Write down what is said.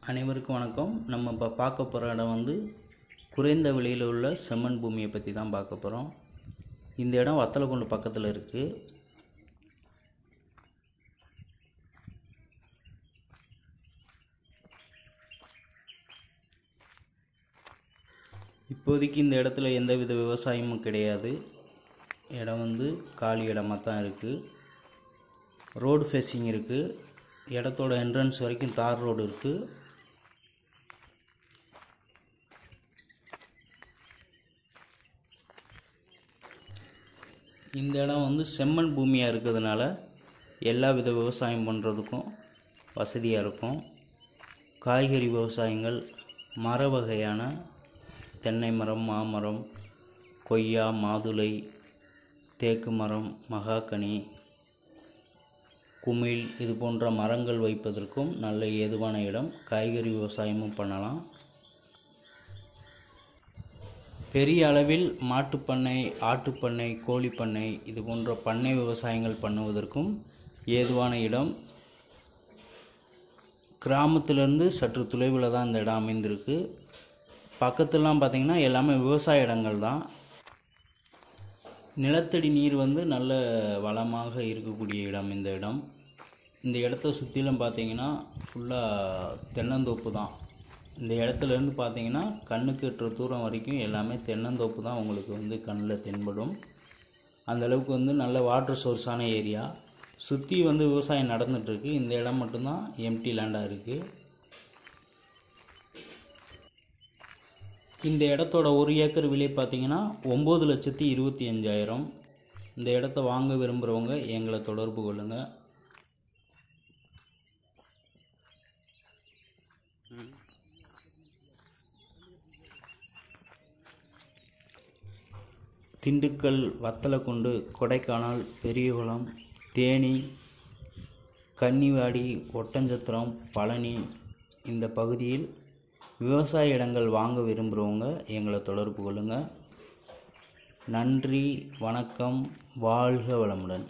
அனைவருக்கும் வணக்கம். நம்ம இப்போ பார்க்க போகிற இடம் வந்து குறைந்த விலையில் உள்ள செம்மண் பூமியை பற்றி தான் பார்க்க போகிறோம். இந்த இடம் வத்தலக்குண்டு பக்கத்தில் இருக்குது. இப்போதைக்கு இந்த இடத்துல எந்தவித விவசாயமும் கிடையாது. இடம் வந்து காலி இடமாக தான் இருக்குது. ரோடு ஃபேஸிங் இருக்குது. இடத்தோட என்ட்ரன்ஸ் வரைக்கும் தார் ரோடு இருக்குது. இந்த இடம் வந்து செம்மண் பூமியாக இருக்கிறதுனால எல்லா வித விவசாயம் பண்ணுறதுக்கும் வசதியாக இருக்கும். காய்கறி விவசாயங்கள், மர வகையான தென்னை மரம், மாமரம், கொய்யா, மாதுளை, தேக்கு மரம், மகாக்கனி, குமிழ் இது போன்ற மரங்கள் வைப்பதற்கும் நல்ல ஏதுவான இடம். காய்கறி விவசாயமும் பண்ணலாம். பெரிய அளவில் மாட்டுப்பண்ணை, ஆட்டுப்பண்ணை, கோழிப்பண்ணை இது போன்ற பண்ணை விவசாயங்கள் பண்ணுவதற்கும் ஏதுவான இடம். கிராமத்திலேருந்து சற்று தொலைவில் தான் இந்த இடம் அமைந்திருக்கு. பக்கத்துலாம் பார்த்திங்கன்னா எல்லாமே விவசாய இடங்கள் தான். நிலத்தடி நீர் வந்து நல்ல வளமாக இருக்கக்கூடிய இடம் இந்த இடம். இந்த இடத்த சுற்றிலும் பார்த்திங்கன்னா ஃபுல்லாக தென்னந்தோப்பு தான். இந்த இடத்துலேருந்து பார்த்திங்கன்னா கண்ணுக்கு எட்டுற தூரம் வரைக்கும் எல்லாமே தென்னந்தோப்பு தான் உங்களுக்கு வந்து கண்ணில் தென்படும். அந்தளவுக்கு வந்து நல்ல வாட்டர் சோர்ஸான ஏரியா. சுற்றி வந்து விவசாயம் நடந்துகிட்ருக்கு. இந்த இடம் மட்டும்தான் எம்டி லேண்டாக இருக்குது. இந்த இடத்தோட 1 ஏக்கர் விலை பார்த்திங்கன்னா 9,25,000. இந்த இடத்த வாங்க விரும்புகிறவங்க எங்களை தொடர்பு கொள்ளுங்கள். திண்டுக்கல், வத்தலக்குண்டு, கொடைக்கானல், பெரியகுளம், தேனி, கன்னிவாடி, ஒட்டஞ்சத்திரம், பழனி இந்த பகுதியில் விவசாய இடங்கள் வாங்க விரும்புகிறவங்க எங்களை தொடர்பு கொள்ளுங்கள். நன்றி, வணக்கம், வாழ்க வளமுடன்.